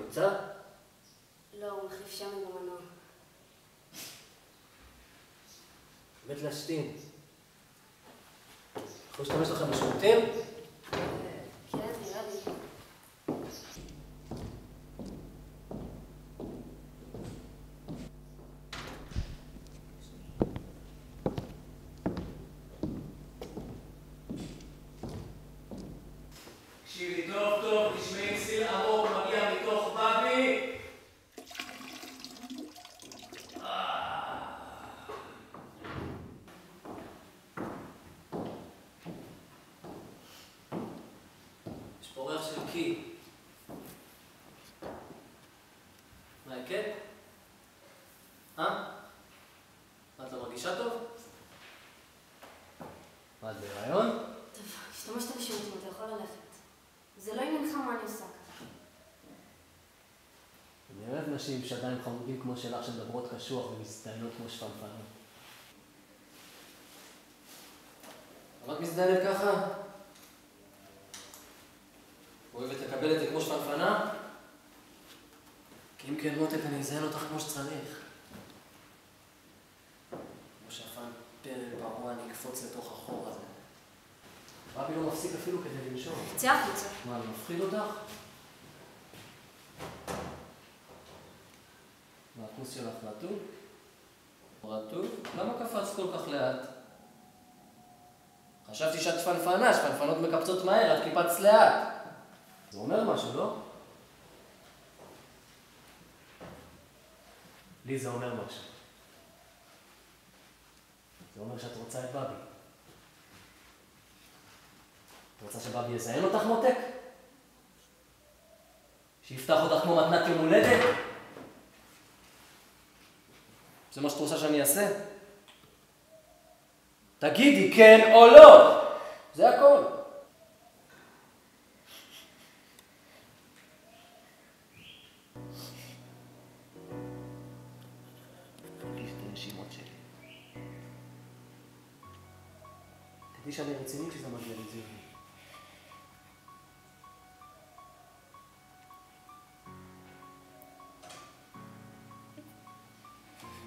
נמצא? לא, הוא מחליף שמן במנוע. מת להשתין. יכול להשתמש לכם בשירותים? כן, נראה לי. תקשיבי טוב טוב, תשמעי סיל עמוק מגיע מתוך בבי. יש פה ריח של קי. מה, כן? את לא מרגישה טוב? מה, את בהיריון? טוב, השתמשת בשירותים, אתה יכול ללכת. זה לא עניינך מה אני עושה ככה. אני אוהב נשים שעדיין חמודים כמו שלך שמדברות קשוח ומזדיינות כמו שפנפנות. רק מזדיינת ככה? אוהבת לקבל את זה כמו שפנפנה? כי אם כן מותק אני אזיין אותך כמו שצריך. כמו שפן פרל פרוע אני אקפוץ לתוך החור הזה. רבי לא מפסיק אפילו כדי לנשום. צא החוצה. מה, אני מפחיד אותך? מה, הכוס שלך רטוב? רטוב? למה קפצת כל כך לאט? חשבתי שאת שפנפנה, שפנפנות מקפצות מהר, את קיפצת לאט. זה אומר משהו, לא? לי זה אומר משהו. זה אומר שאת רוצה את בבי. את רוצה שבבי יזיין אותך מותק? שיפתח אותך כמו מתנת יום הולדת? זה מה שאת רוצה שאני אעשה? תגידי כן או לא! זה הכל. תרגיש את הנשימות שלי. תדעי שאני רציני כשזה מגיע לזיוני.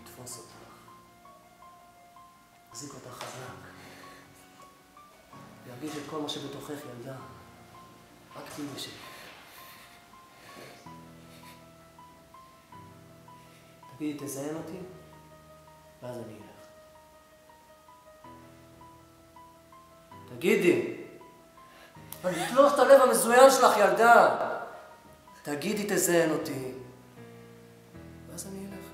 תפוס אותך. תחזיק אותך חזק. להרגיש את כל מה שבתוכך ילדה. רק תהיי בשקט. תגידי, תזיין אותי, ואז אני אלך. תגידי. אני אתלוך את הלב המזוין שלך, ילדה. תגידי, תזיין אותי, ואז אני אלך.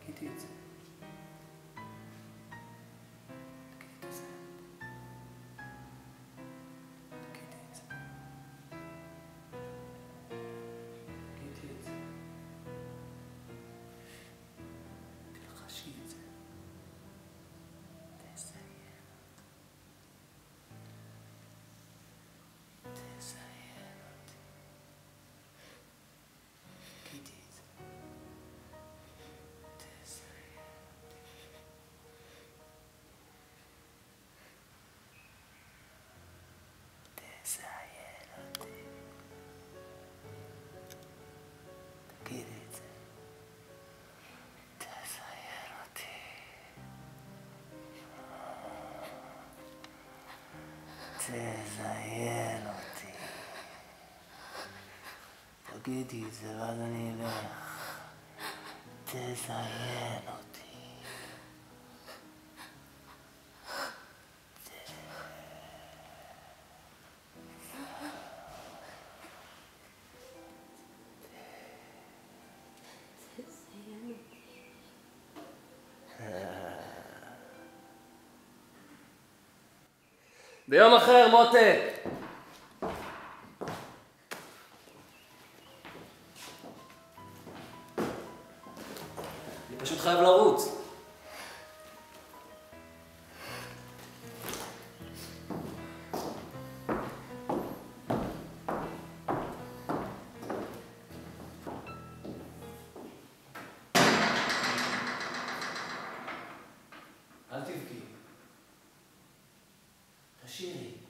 תגידי את זה. תגידי את זה. תגידי את זה. תגידי את זה. תלחשי את זה. תזיין. תזיין אותי. תגידי את זה. תזיין אותי. תגידי את זה, ואז אני אלך. תזיין אותי. ביום אחר, מותק. אני פשוט חייב לרוץ. שירי.